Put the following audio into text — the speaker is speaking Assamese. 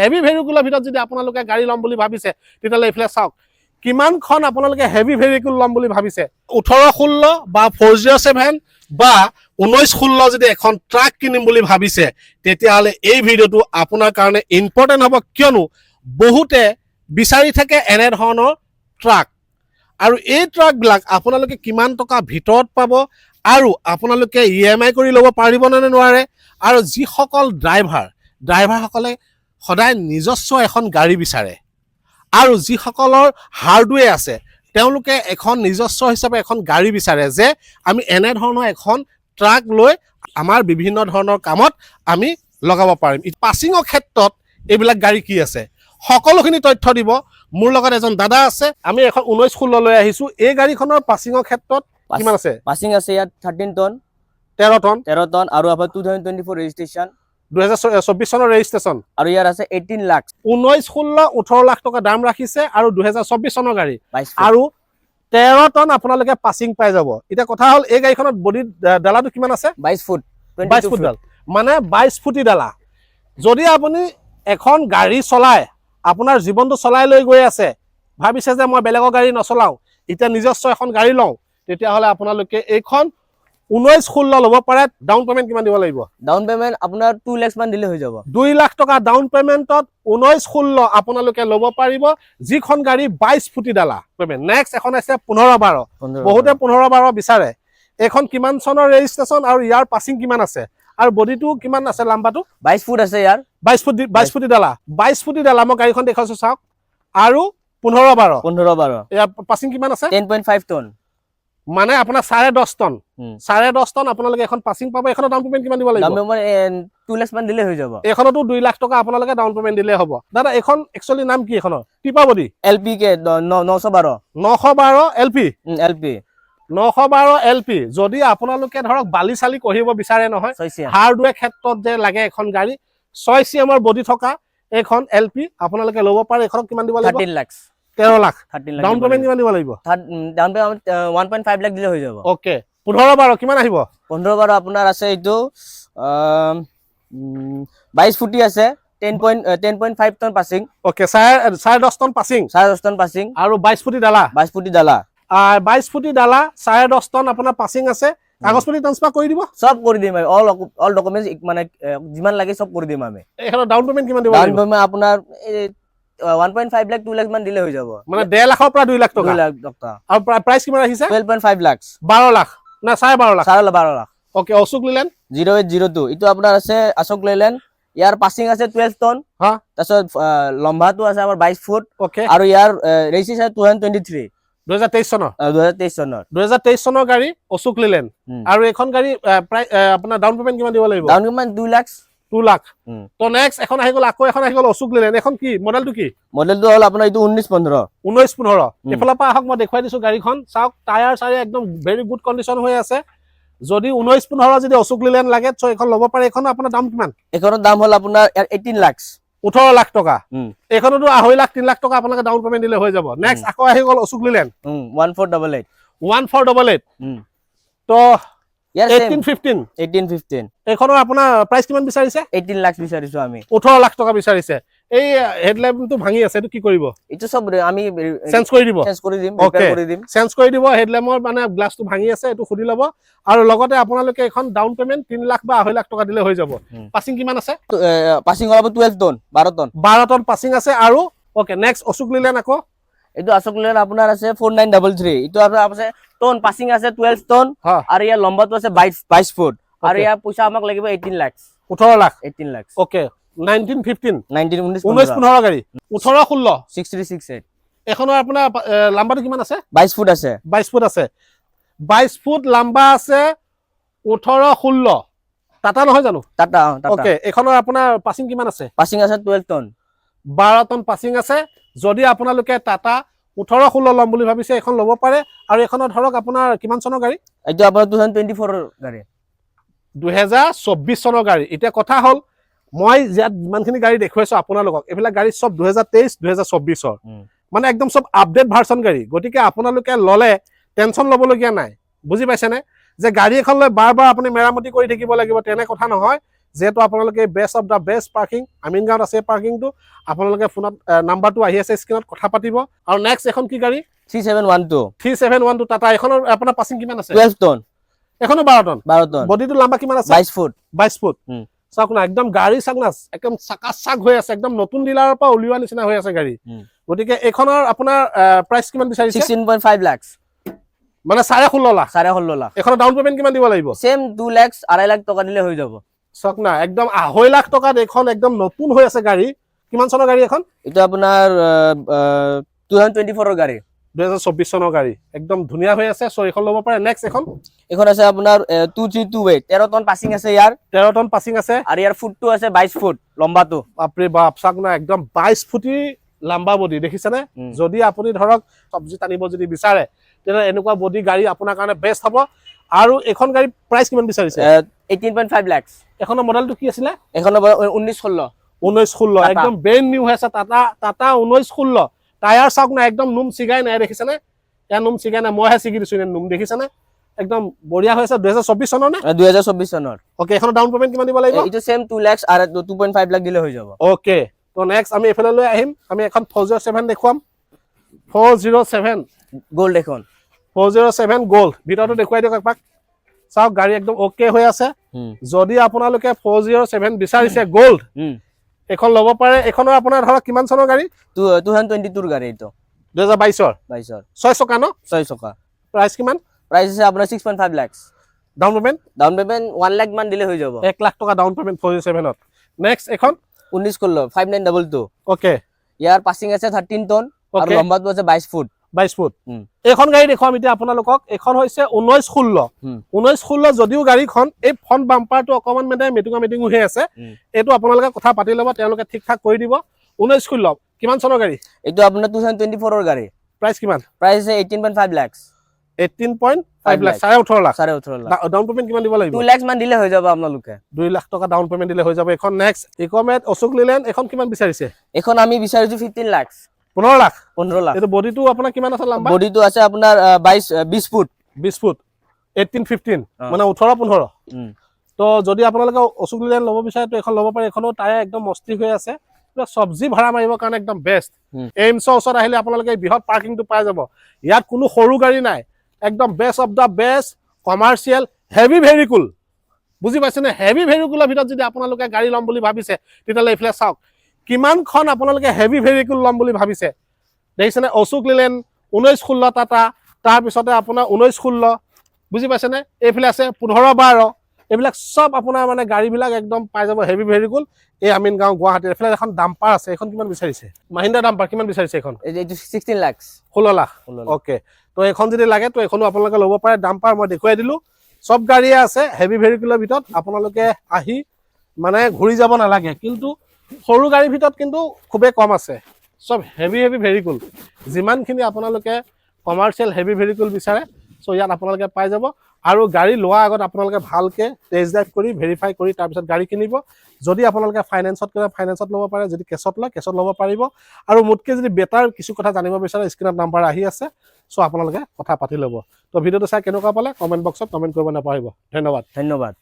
হেভি ভেহিকুলৰ ভিতৰত যদি আপোনালোকে গাড়ী ল'ম বুলি ভাবিছে তেতিয়াহ'লে এইফালে চাওক কিমানখন আপোনালোকে হেভি ভেহিকুল ল'ম বুলি ভাবিছে 18-16 বা 407 বা 19-16 যদি এখন ট্ৰাক কিনিম বুলি ভাবিছে তেতিয়াহ'লে এই ভিডিঅ'টো আপোনাৰ কাৰণে ইম্পৰ্টেণ্ট হ'ব কিয়নো বহুতে বিচাৰি থাকে এনে ধৰণৰ ট্ৰাক আৰু এই ট্ৰাকবিলাক আপোনালোকে কিমান টকা ভিতৰত পাব আৰু আপোনালোকে EMI কৰি ল'ব পাৰিবনে নোৱাৰে আৰু যিসকল ড্ৰাইভাৰসকলে সদায় নিজস্ব এখন গাড়ী বিচাৰে আৰু যিসকলৰ হাৰ্ডৱেৰ আছে তেওঁলোকে এখন নিজস্ব হিচাপে এখন গাড়ী বিচাৰে যে আমি এনে ধৰণৰ এখন ট্ৰাক লৈ আমাৰ বিভিন্ন ধৰণৰ কামত আমি লগাব পাৰিম পাছিঙৰ ক্ষেত্ৰত এইবিলাক গাড়ী কি আছে সকলোখিনি তথ্য দিব মোৰ লগত এজন দাদা আছে আমি এখন 19-16 লৈ আহিছো এই গাড়ীখনৰ পাছিঙৰ ক্ষেত্ৰত কিমান আছে পাছিং আছে ইয়াত 13 টন 13 টন আৰু আপোনাৰ 2024 ৰেজিষ্ট্ৰেচন 2024 চনৰ ৰেজিষ্ট্ৰেচন আৰু ইয়াৰ আছে 18 লাখ 19-16 18 লাখ টকা দাম ৰাখিছে আৰু 2024 চনৰ গাড়ী 22 আৰু 13 টন আপোনালোকে পাছিং পাই যাব এটা কথা হল এই গাড়ীখনত বডি ডালাটো কিমান আছে 22 ফুট 22 ফুট ডাল মানে 22 ফুটি ডালা যদি আপুনি এখন গাড়ী চলায় আপোনাৰ জীৱনটো চলাই লৈ গৈ আছে ভাবিছে যে মই বেলেগৰ গাড়ী নচলাও এতিয়া নিজস্ব এখন গাড়ী লওঁ তেতিয়াহ'লে আপোনালোকে এইখন 19-16 ল'ব পাৰে ডাউন পেমেন্ট কিমান দিব লাগিব ডাউন পেমেন্ট আপোনাৰ 2 লাখ মান দিলে হৈ যাব 2 লাখ টকা ডাউন পেমেন্টত 19-16 আপোনালোকে ল'ব পাৰিব যিখন গাড়ী 22 ফুটি ডালা পেমেন্ট নেক্সট এখন আছে 15-12 বহুতে 15-12 বিচাৰে এখন কিমান চনৰ ৰেজিষ্ট্ৰেচন আৰু ইয়াৰ পাছিং কিমান আছে আৰু বডিটো কিমান আছে লাম্বাটো 22 ফুট আছে ইয়াৰ 22 ফুটি ডালা 22 ফুটি ডালা মই গাড়ীখন দেখাইছো চাওক আৰু 15-12 ইয়াৰ পাছিং কিমান আছে 10.5 টন মানে আপোনাৰ 10.5 টন 10.5 টন আপোনালোকে এখন পাছিং পাব এখনৰ ডাউন পেমেন্ট কিমান দিব লাগিব ডাউন পেমেন্ট 2 লাখ মান দিলে হৈ যাব এখনতো 2 লাখ টকা আপোনালোকে ডাউন পেমেন্ট দিলে হ'ব দাদা এখন একচুয়ালি নাম কি এখনৰ টিপা বডি এলপি কে 912 এলপি এলপি 912 এলপি যদি আপোনালোকে ধৰক বালি চালি কঢ়িব বিচাৰে নহয় হাৰ্ডৱেৰ ক্ষেত্ৰত যে লাগে এখন গাড়ী 6 চিএমৰ বডি থকা এখন এলপি আপোনালোকে ল'ব পাৰে এখনক কিমান দিব লাগিব 13 লাখ 13 লাখ ডাউন পেমেন্ট কিমান দিব লাগিব ডাউন পেমেন্ট 1.5 লাখ দিলে হৈ যাব ওকে 15-12 কিমান আহিব 15-12 আপোনাৰ আছে এইটো 22 ফুটি আছে 10.5 ton passing okay 10.5 ton passing 10.5 ton passing আৰু 22 ফুটি ডালা 22 ফুটি ডালা 22 ফুটি ডালা 10.5 টন আপোনাৰ পাছিং আছে কাগজ পাতি ট্ৰান্সফাৰ কৰি দিব সব কৰি দিম অল ডকুমেন্টস মানে যিমান লাগে সব কৰি দিম আমি এখনৰ ডাউন পেমেন্ট কিমান দিব ডাউন লাগিব পেমেন্ট আপোনাৰ 1.5 লাখ 2 লাখ মান দিলে হৈ যাব মানে 1.5 লাখৰ পৰা 2 লাখ টকা 2 লাখ টকা আৰু প্ৰাইস কিমান আহিছে 12.5 লাখ 12 লাখ না 12.5 লাখ 12 লাখ ওকে অশোক লেলেণ্ড 0802 ইটো আপোনাৰ আছে অশোক লেলেণ্ড ইয়াৰ পাছিং আছে 12 টন হা তাৰছত লম্বাটো আছে আমাৰ 22 ফুট ওকে আৰু ইয়াৰ ৰেজিষ্ট্ৰেচন 2023 2023 চনৰ 2023 চনৰ গাড়ী অশোক লেলেণ্ড আৰু এখন গাড়ী আপোনাৰ ডাউন পেমেন্ট কিমান দিব লাগিব ডাউন পেমেন্ট 2 লাখ তো নেক্সট এখন আহি গ'ল আকৌ এখন আহি গ'ল অশোক লেলেণ্ড এখন কি মডেলটো কি মডেলটো হ'ল আপোনাৰ এইটো 19-15 এফালৰ পৰা আহক মই দেখুৱাই দিছো গাড়ীখন চাওক টায়াৰ চাৰি একদম ভেৰি গুড কণ্ডিশ্যন হৈ আছে যদি 19-15 যদি অশোক লেলেণ্ড লাগে তো এখন ল'ব পাৰে এখন আপোনাৰ দাম কিমান এখনৰ দাম হ'ল আপোনাৰ 18 লাখ 18 লাখ টকা এখনতো 2.5 লাখ 3 লাখ টকা আপোনালোকে ডাউন পেমেন্ট দিলে হৈ যাব নেক্সট আকৌ আহি গ'ল অশোক লেলেণ্ড 1488 তো ইয়াৰ 1815 এখনৰ আপোনাৰ প্ৰাইস কিমান বিচাৰিছে 18 লাখ বিচাৰিছো আমি 18 লাখ টকা বিচাৰিছে এই হেডলাইটটো ভাঙি আছে এটো কি কৰিব এটো সব আমি চেঞ্জ কৰি দিব ৰিপেয়াৰ কৰি দিম চেঞ্জ কৰি দিব হেডলাইটৰ মানে গ্লাছটো ভাঙি আছে এটো খুলি ল'ব আৰু লগতে আপোনালোকে এখন ডাউন পেমেন্ট 3 লাখ বা 2.5 লাখ টকা দিলে হৈ যাব পাছিং কিমান আছে পাছিং হ'ব 12 টন 12 টন পাছিং আছে আৰু ওকে নেক্সট অশোক লেলেণ্ড আকৌ এইটো অশোক লেলেণ্ড আপোনাৰ আছে 4933 ইটো আপোনাৰ আছে টন পাছিং আছে 12 টন আৰু ইয়াৰ লম্বাটো আছে 22 ফুট আৰু ইয়াৰ পইচা আমাক লাগিব 18 লাখ 18 লাখ ওকে 19-15 গাড়ী 18-16 6368 এখনৰ আপোনাৰ লাম্বাটো কিমান আছে 22 ফুট আছে 22 ফুট লাম্বা আছে 18-16 টাটা নহয় জানো টাটা ওকে এখনৰ আপোনাৰ পাছিং কিমান আছে পাছিং আছে 12 টন 12 টন পাছিং আছে যদি আপোনালোকে টাটা 18-16 ল'ম বুলি ভাবিছে এখন ল'ব পাৰে আৰু এখনৰ ধৰক আপোনাৰ কিমান চনৰ গাড়ী এইটো আপোনাৰ 2024 গাড়ী 2024 চনৰ গাড়ী এটা কথা হল মই ইয়াত যিমানখিনি গাড়ী দেখুৱাইছো আপোনালোকক এইবিলাক গাড়ী সব 2023-2024 মানে একদম সব আপডেট ভাৰ্সন গাড়ী গতিকে আপোনালোকে ললে টেনশন ল'বলগীয়া নাই বুজি পাইছেনে যে গাড়ী এখন লৈ বাৰ বাৰ আপুনি মেৰামতি কৰি থাকিব লাগিব তেনে কথা নহয় যেহেতু আপোনালোকে best of the best parking Amin গাঁৱত আছে পাৰ্কিংটো আপোনালোকে ফোনত নাম্বাৰটো আহি আছে স্ক্ৰীনত কথা পাতিব আৰু নেক্সট এখন কি গাড়ী 3712 3712 টাটা এখনৰ আপোনাৰ পাছিং কিমান আছে 12 টন এখনো 12 টন 12 টন বডিটো লম্বা কিমান আছে 22 ফুট 22 ফুট চাওক না একদম গাড়ী চাওক না একদম চাকাচাক হৈ আছে একদম নতুন ডিলাৰৰ পৰা উলিওৱা নিচিনা হৈ আছে গাড়ী গতিকে এখনৰ আপোনাৰ প্ৰাইচ কিমান বিচাৰিছে 16.5 লাখ মানে 16.5 লাখ 16.5 লাখ এখনৰ ডাউন পেমেন্ট কিমান দিব লাগিব সেম 2 লাখ 2.5 লাখ টকা দিলে হৈ যাব চাওক না একদম 2.5 লাখ টকাত এখন একদম নতুন হৈ আছে গাড়ী কিমান চনৰ গাড়ী এখন এটা আপোনাৰ 2024 ৰ গাড়ী 2024 চনৰ গাড়ী একদম ধুনীয়া হৈ আছে সো এখন ল'ব পাৰে নেক্সট এখন আছে আপোনাৰ 2328 13 টন পাছিং আছে ইয়াৰ 13 টন পাছিং আছে আৰু ইয়াৰ ফুটটো আছে 22 ফুট লম্বাটো বাপৰে বাপ চাওক না একদম 22 ফুটি লম্বা বডি দেখিছেনে যদি আপুনি ধৰক সবজি টানিব যদি বিচাৰে তেনে এনেকুৱা বডি গাড়ী আপোনাৰ কাৰণে বেষ্ট হ'ব আৰু এখন গাড়ী প্ৰাইচ কিমান বিচাৰিছে 18.5 লাখ এখনৰ মডেলটো কি আছিল এখনৰ 1916 একদম ব্ৰেন্ড নিউ হৈ আছে টাটা 1916 টায়াৰ চাওক না একদম নুম চিগাই নাই দেখিছেনে এয়া নুম চিগাই নাই মইহে চিগি দিছো নুম দেখিছেনে একদম বঢ়িয়া হৈ আছে 2024 চনৰ নে 2024 চনৰ ওকে এখন ডাউন পেমেন্ট কিমান দিব লাগিব এইটো সেম 2 লাখ আৰু 2.5 লাখ দিলে হৈ যাব ওকে তো নেক্সট আমি এফালে লৈ আহিম আমি এখন 407 দেখুৱাম 407 গোল্ড এখন 407 গোল্ড ভিতৰটো দেখুৱাই দিয়ক একপাক চাওক গাড়ী একদম ওকে হৈ আছে যদি আপোনালোকে 407 বিচাৰিছে গোল্ড এখন ল'ব পাৰে এখনৰ আপোনাৰ ধৰক কিমান চনৰ গাড়ী 2022 ৰ গাড়ী এইটো 2022 ৰ 6 চকা ন 6 চকা প্ৰাইস কিমান প্ৰাইস আছে আপোনাৰ 6.5 লাখ ডাউন পেমেন্ট 1 লাখ মান দিলে হৈ যাব 1 লাখ টকা ডাউন পেমেন্ট 407 ত নেক্সট এখন 1916 5922 ওকে ইয়াৰ পাছিং আছে 13 টন আৰু লম্বাটো আছে 22 ফুট 22 ফুট এখন গাড়ী দেখুৱাম এতিয়া আপোনালোকক এখন হৈছে 1916 যদিও গাড়ীখন এই ফ্ৰন্ট বাম্পাৰটো অকমান মানে মেটিং হৈ আছে এটো আপোনালোকে কথা পাতি ল'ব তেওঁলোকে ঠিক ঠাক কৰি দিব 1916 কিমান চনৰ গাড়ী এটো আপোনাৰ 2024 ৰ গাড়ী প্ৰাইস কিমান প্ৰাইস আছে 18.5 লাখ 18.5 লাখ 18.5 লাখ 18.5 লাখ ডাউন পেমেন্ট কিমান দিব লাগিব 2 লাখ মান দিলে হৈ যাব আপোনালোকে 2 লাখ টকা ডাউন পেমেন্ট দিলে হৈ যাব এখন নেক্সট ইকমেট অশোক লিলেন এখন কিমান বিচাৰিছে এখন আমি বিচাৰিছো 15 লাখ 15 লাখ 15 লাখ এটো বডিটো আপোনাৰ কিমান আছে লম্বা বডিটো আছে আপোনাৰ 20 ফুট 18-15 মানে 18-15 তো যদি আপোনালোকে অশোক লিলেন ল'ব বিচাৰে তো এখন ল'ব পাৰে এখনো টায়াৰ একদম মস্তি হৈ আছে সবজি ভাড়া মাৰিবৰ কাৰণে একদম বেষ্ট এইমছৰ ওচৰত আহিলে আপোনালোকে বৃহৎ পাৰ্কিংটো পাই যাব ইয়াত কোনো সৰু গাড়ী নাই একদম best of the best commercial heavy vehicle বুজি পাইছেনে হেভি ভেহিকুলৰ ভিতৰত যদি আপোনালোকে গাড়ী ল'ম বুলি ভাবিছে তেতিয়ালে ইফালে চাওক কিমানখন আপোনালোকে হেভি ভেহিকুল ল'ম বুলি ভাবিছে দেখিছেনে অশোক লিলেন 1916 টাটা তাৰ পিছতে আপোনাৰ 1916 বুজি পাইছেনে এইফালে আছে 15-12 এইবিলাক সব আপোনাৰ মানে গাড়ীবিলাক একদম পাই যাব হেভি ভেহিকুল এই আমিন গাঁও গুৱাহাটীৰ এফালে এখন ডাম্পাৰ আছে এখন কিমান বিচাৰিছে মহিন্দ্ৰা ডাম্পাৰ কিমান বিচাৰিছে এখন এইটো 16 লাখ 16 লাখ ওকে তো এখন যদি লাগে তো এখনো আপোনালোকে ল'ব পাৰে ডাম্পাৰ মই দেখুৱাই দিলো সব গাড়ী আছে হেভি ভেহিকুলৰ ভিতৰত আপোনালোকে আহি মানে ঘূৰি যাব নালাগে কিন্তু সৰু গাড়ীৰ ভিতৰত কিন্তু খুবেই কম আছে সব হেভি ভেহিকুল যিমানখিনি আপোনালোকে কমাৰ্চিয়েল হেভি ভেহিকুল বিচাৰে সো ইয়াত আপোনালোকে পাই যাব আৰু গাড়ী লোৱা আগত আপোনালোকে ভালকে টেষ্ট ড্ৰাইভ কৰি ভেৰিফাই কৰি তাৰ পিছত গাড়ী কিনিব যদি আপোনালোকে ফাইনেন্সত কৰে ফাইনেন্সত ল'ব পাৰে যদি কেছত লয় কেছত ল'ব পাৰিব আৰু মুঠকে যদি বেটাৰ কিছু কথা জানিব বিচাৰে স্ক্ৰীনত নাম্বাৰ আহি আছে সো আপোনালোকে কথা পাতি ল'ব তো ভিডিঅ'টো চাই কেনেকুৱা পালে কমেন্ট বক্সত কমেন্ট কৰিব নাপাহৰিব ধন্যবাদ